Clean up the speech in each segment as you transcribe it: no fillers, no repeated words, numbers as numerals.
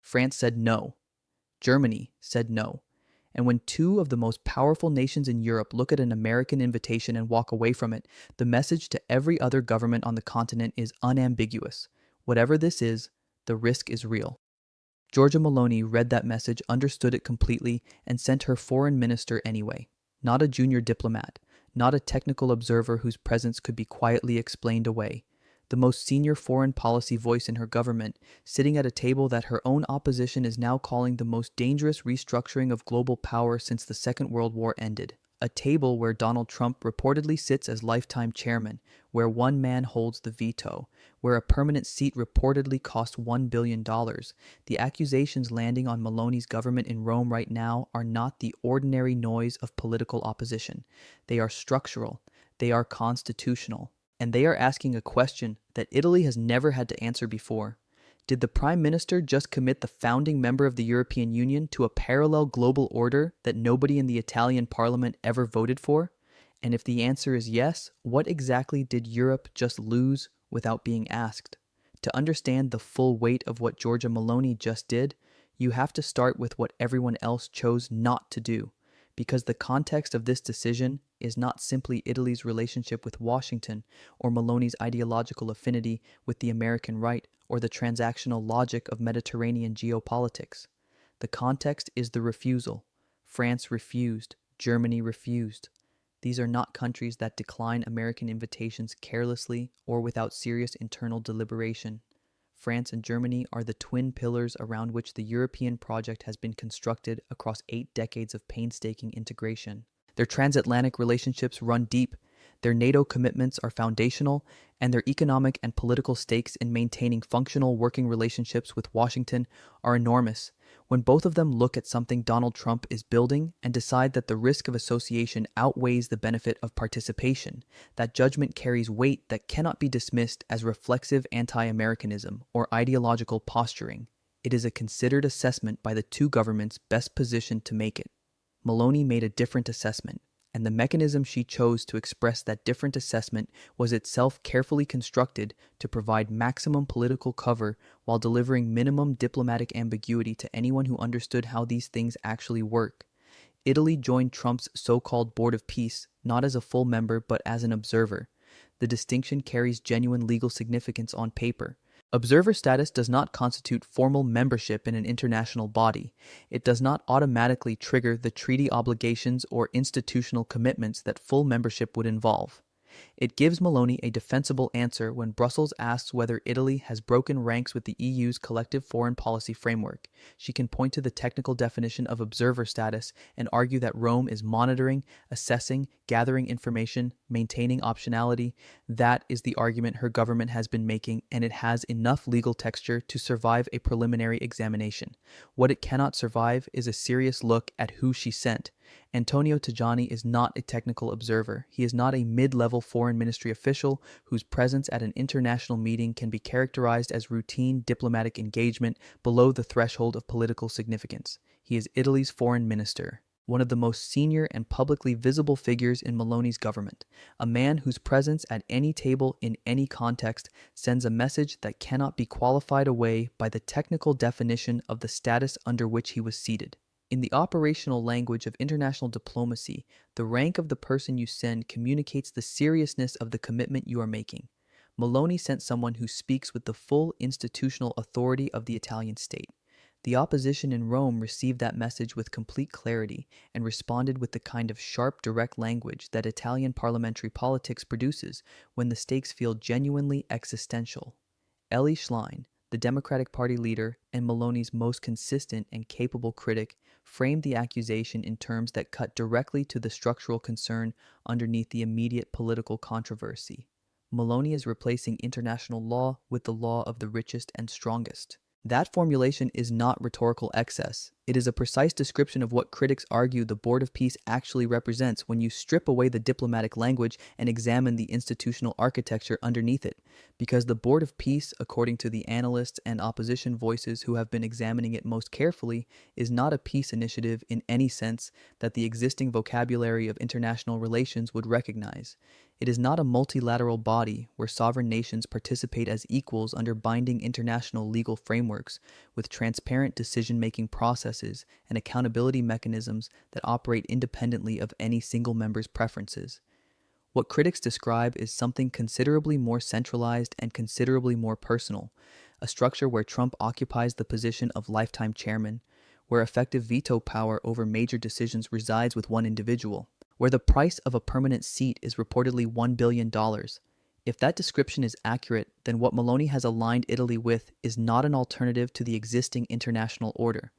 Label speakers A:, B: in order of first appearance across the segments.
A: France said no. Germany said no. And when two of the most powerful nations in Europe look at an American invitation and walk away from it, the message to every other government on the continent is unambiguous. Whatever this is, the risk is real. Giorgia Meloni read that message, understood it completely, and sent her foreign minister anyway. Not a junior diplomat, not a technical observer whose presence could be quietly explained away. The most senior foreign policy voice in her government, sitting at a table that her own opposition is now calling the most dangerous restructuring of global power since the Second World War ended. A table where Donald Trump reportedly sits as lifetime chairman, where one man holds the veto, where a permanent seat reportedly costs $1 billion. The accusations landing on Meloni's government in Rome right now are not the ordinary noise of political opposition. They are structural, they are constitutional, and they are asking a question that Italy has never had to answer before. Did the Prime Minister just commit the founding member of the European Union to a parallel global order that nobody in the Italian parliament ever voted for? And if the answer is yes, what exactly did Europe just lose without being asked? To understand the full weight of what Giorgia Meloni just did, you have to start with what everyone else chose not to do, because the context of this decision is not simply Italy's relationship with Washington or Meloni's ideological affinity with the American right or the transactional logic of Mediterranean geopolitics. The context is the refusal. France refused. Germany refused. These are not countries that decline American invitations carelessly or without serious internal deliberation. France and Germany are the twin pillars around which the European project has been constructed across 8 decades of painstaking integration. Their transatlantic relationships run deep, their NATO commitments are foundational, and their economic and political stakes in maintaining functional working relationships with Washington are enormous. When both of them look at something Donald Trump is building and decide that the risk of association outweighs the benefit of participation, that judgment carries weight that cannot be dismissed as reflexive anti-Americanism or ideological posturing. It is a considered assessment by the two governments best positioned to make it. Meloni made a different assessment, and the mechanism she chose to express that different assessment was itself carefully constructed to provide maximum political cover while delivering minimum diplomatic ambiguity to anyone who understood how these things actually work. Italy joined Trump's so-called Board of Peace not as a full member but as an observer. The distinction carries genuine legal significance on paper. Observer status does not constitute formal membership in an international body. It does not automatically trigger the treaty obligations or institutional commitments that full membership would involve. It gives Meloni a defensible answer when Brussels asks whether Italy has broken ranks with the EU's collective foreign policy framework. She can point to the technical definition of observer status and argue that Rome is monitoring, assessing, gathering information, maintaining optionality. That is the argument her government has been making, and it has enough legal texture to survive a preliminary examination. What it cannot survive is a serious look at who she sent. Antonio Tajani is not a technical observer. He is not a mid-level foreign ministry official whose presence at an international meeting can be characterized as routine diplomatic engagement below the threshold of political significance. He is Italy's foreign minister, one of the most senior and publicly visible figures in Meloni's government, a man whose presence at any table in any context sends a message that cannot be qualified away by the technical definition of the status under which he was seated. In the operational language of international diplomacy, the rank of the person you send communicates the seriousness of the commitment you are making. Meloni sent someone who speaks with the full institutional authority of the Italian state. The opposition in Rome received that message with complete clarity and responded with the kind of sharp, direct language that Italian parliamentary politics produces when the stakes feel genuinely existential. Elly Schlein, the Democratic Party leader and Meloni's most consistent and capable critic, framed the accusation in terms that cut directly to the structural concern underneath the immediate political controversy. Meloni is replacing international law with the law of the richest and strongest. That formulation is not rhetorical excess. It is a precise description of what critics argue the Board of Peace actually represents when you strip away the diplomatic language and examine the institutional architecture underneath it. Because the Board of Peace, according to the analysts and opposition voices who have been examining it most carefully, is not a peace initiative in any sense that the existing vocabulary of international relations would recognize. It is not a multilateral body where sovereign nations participate as equals under binding international legal frameworks with transparent decision-making processes and accountability mechanisms that operate independently of any single member's preferences. What critics describe is something considerably more centralized and considerably more personal, a structure where Trump occupies the position of lifetime chairman, where effective veto power over major decisions resides with one individual, where the price of a permanent seat is reportedly $1 billion. If that description is accurate, then what Meloni has aligned Italy with is not an alternative to the existing international order.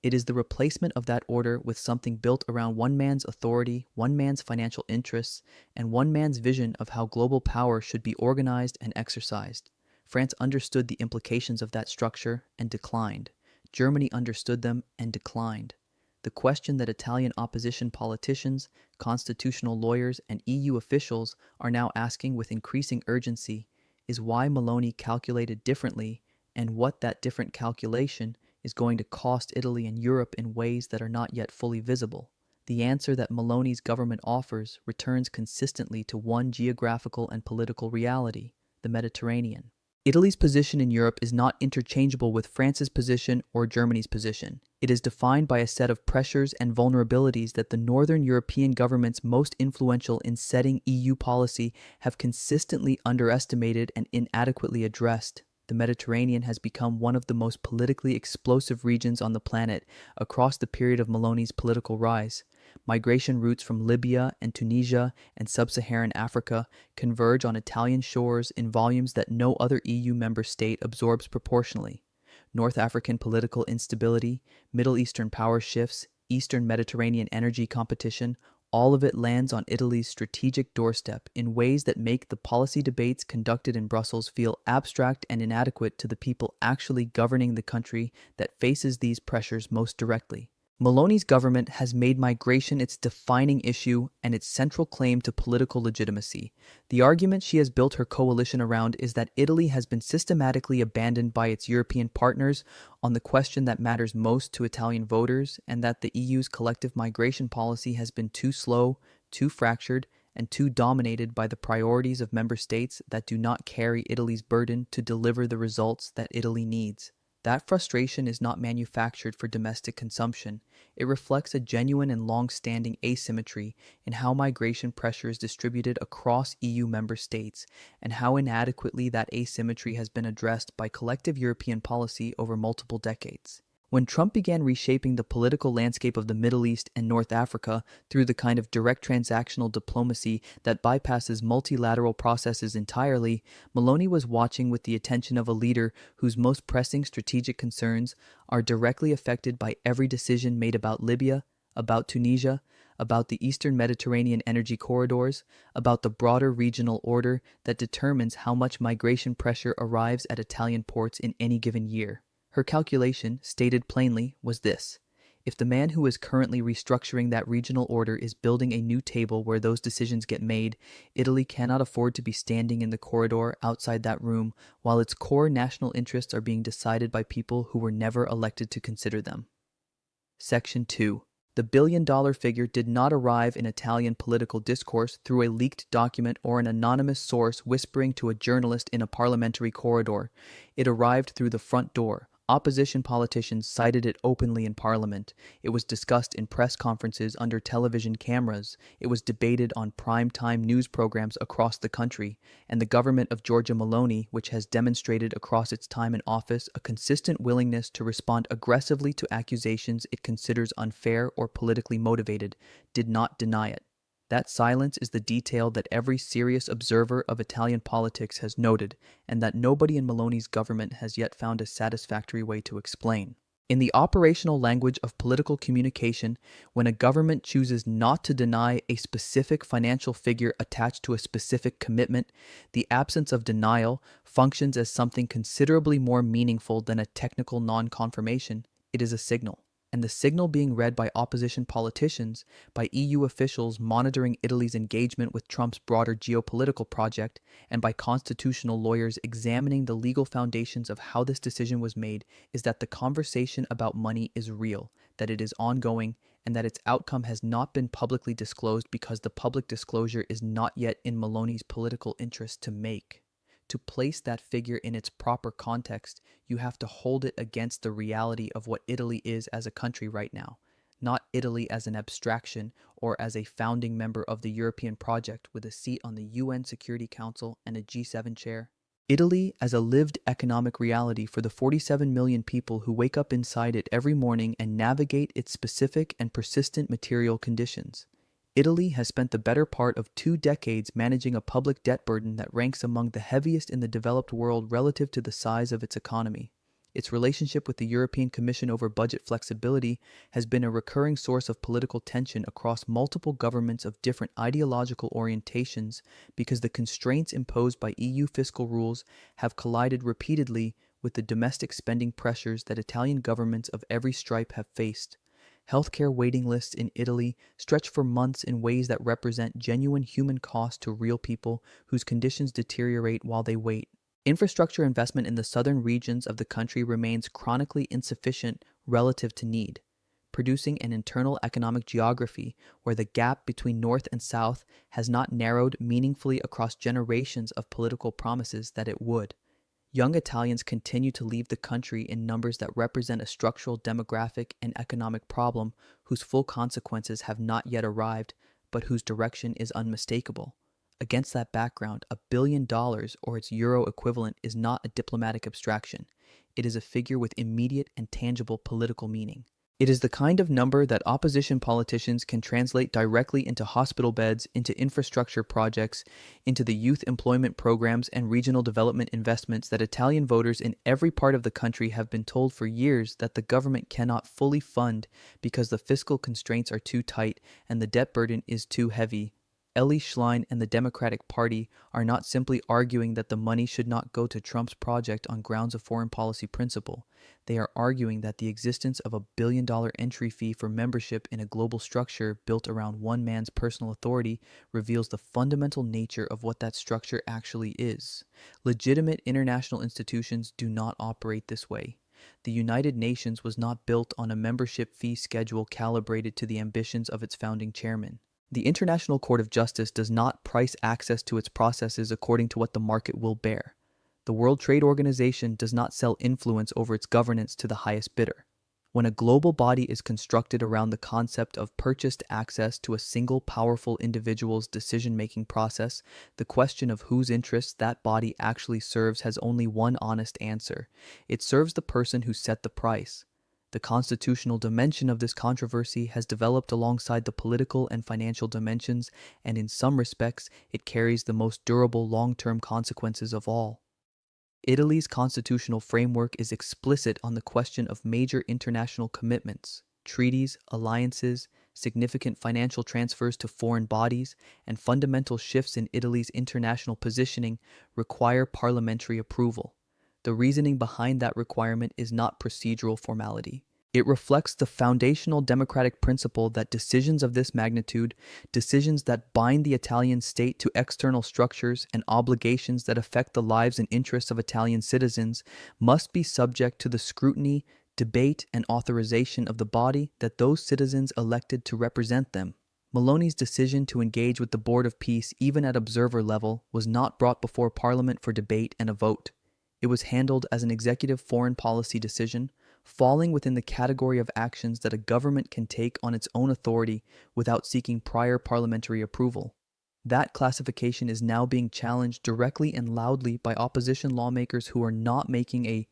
A: It is the replacement of that order with something built around one man's authority, one man's financial interests, and one man's vision of how global power should be organized and exercised. France understood the implications of that structure and declined. Germany understood them and declined. The question that Italian opposition politicians, constitutional lawyers, and EU officials are now asking with increasing urgency is why Meloni calculated differently and what that different calculation is going to cost Italy and Europe in ways that are not yet fully visible. The answer that Meloni's government offers returns consistently to one geographical and political reality, the Mediterranean. Italy's position in Europe is not interchangeable with France's position or Germany's position. It is defined by a set of pressures and vulnerabilities that the Northern European governments most influential in setting EU policy have consistently underestimated and inadequately addressed. The Mediterranean has become one of the most politically explosive regions on the planet across the period of Meloni's political rise. Migration routes from Libya and Tunisia and sub-Saharan Africa converge on Italian shores in volumes that no other EU member state absorbs proportionally. North African political instability, Middle Eastern power shifts, Eastern Mediterranean energy competition, all of it lands on Italy's strategic doorstep in ways that make the policy debates conducted in Brussels feel abstract and inadequate to the people actually governing the country that faces these pressures most directly. Meloni's government has made migration its defining issue and its central claim to political legitimacy. The argument she has built her coalition around is that Italy has been systematically abandoned by its European partners on the question that matters most to Italian voters, and that the EU's collective migration policy has been too slow, too fractured, and too dominated by the priorities of member states that do not carry Italy's burden to deliver the results that Italy needs. That frustration is not manufactured for domestic consumption. It reflects a genuine and long-standing asymmetry in how migration pressure is distributed across EU member states, and how inadequately that asymmetry has been addressed by collective European policy over multiple decades. When Trump began reshaping the political landscape of the Middle East and North Africa through the kind of direct transactional diplomacy that bypasses multilateral processes entirely, Meloni was watching with the attention of a leader whose most pressing strategic concerns are directly affected by every decision made about Libya, about Tunisia, about the Eastern Mediterranean energy corridors, about the broader regional order that determines how much migration pressure arrives at Italian ports in any given year. Her calculation, stated plainly, was this: if the man who is currently restructuring that regional order is building a new table where those decisions get made, Italy cannot afford to be standing in the corridor outside that room while its core national interests are being decided by people who were never elected to consider them. Section 2. The billion-dollar figure did not arrive in Italian political discourse through a leaked document or an anonymous source whispering to a journalist in a parliamentary corridor. It arrived through the front door. Opposition politicians cited it openly in Parliament. It was discussed in press conferences under television cameras. It was debated on prime-time news programs across the country. And the government of Giorgia Meloni, which has demonstrated across its time in office a consistent willingness to respond aggressively to accusations it considers unfair or politically motivated, did not deny it. That silence is the detail that every serious observer of Italian politics has noted, and that nobody in Meloni's government has yet found a satisfactory way to explain. In the operational language of political communication, when a government chooses not to deny a specific financial figure attached to a specific commitment, the absence of denial functions as something considerably more meaningful than a technical non-confirmation. It is a signal. and the signal being read by opposition politicians, by EU officials monitoring Italy's engagement with Trump's broader geopolitical project, and by constitutional lawyers examining the legal foundations of how this decision was made, is that the conversation about money is real, that it is ongoing, and that its outcome has not been publicly disclosed because the public disclosure is not yet in Meloni's political interest to make. To place that figure in its proper context, you have to hold it against the reality of what Italy is as a country right now, not Italy as an abstraction or as a founding member of the European project with a seat on the UN Security Council and a G7 chair. Italy as a lived economic reality for the 47 million people who wake up inside it every morning and navigate its specific and persistent material conditions. Italy has spent the better part of 2 decades managing a public debt burden that ranks among the heaviest in the developed world relative to the size of its economy. Its relationship with the European Commission over budget flexibility has been a recurring source of political tension across multiple governments of different ideological orientations because the constraints imposed by EU fiscal rules have collided repeatedly with the domestic spending pressures that Italian governments of every stripe have faced. Healthcare waiting lists in Italy stretch for months in ways that represent genuine human cost to real people whose conditions deteriorate while they wait. Infrastructure investment in the southern regions of the country remains chronically insufficient relative to need, producing an internal economic geography where the gap between north and south has not narrowed meaningfully across generations of political promises that it would. Young Italians continue to leave the country in numbers that represent a structural demographic and economic problem whose full consequences have not yet arrived, but whose direction is unmistakable. Against that background, $1 billion, or its euro equivalent, is not a diplomatic abstraction. It is a figure with immediate and tangible political meaning. It is the kind of number that opposition politicians can translate directly into hospital beds, into infrastructure projects, into the youth employment programs and regional development investments that Italian voters in every part of the country have been told for years that the government cannot fully fund because the fiscal constraints are too tight and the debt burden is too heavy. Elly Schlein and the Democratic Party are not simply arguing that the money should not go to Trump's project on grounds of foreign policy principle. They are arguing that the existence of $1 billion entry fee for membership in a global structure built around one man's personal authority reveals the fundamental nature of what that structure actually is. Legitimate international institutions do not operate this way. The United Nations was not built on a membership fee schedule calibrated to the ambitions of its founding chairman. The International Court of Justice does not price access to its processes according to what the market will bear. The World Trade Organization does not sell influence over its governance to the highest bidder. When a global body is constructed around the concept of purchased access to a single powerful individual's decision-making process, the question of whose interests that body actually serves has only one honest answer. It serves the person who set the price. The constitutional dimension of this controversy has developed alongside the political and financial dimensions, and in some respects, it carries the most durable long-term consequences of all. Italy's constitutional framework is explicit on the question of major international commitments, treaties, alliances, significant financial transfers to foreign bodies, and fundamental shifts in Italy's international positioning require parliamentary approval. The reasoning behind that requirement is not procedural formality. It reflects the foundational democratic principle that decisions of this magnitude, decisions that bind the Italian state to external structures and obligations that affect the lives and interests of Italian citizens, must be subject to the scrutiny, debate, and authorization of the body that those citizens elected to represent them. Meloni's decision to engage with the Board of Peace, even at observer level, was not brought before Parliament for debate and a vote. It was handled as an executive foreign policy decision, falling within the category of actions that a government can take on its own authority without seeking prior parliamentary approval. That classification is now being challenged directly and loudly by opposition lawmakers who are not making a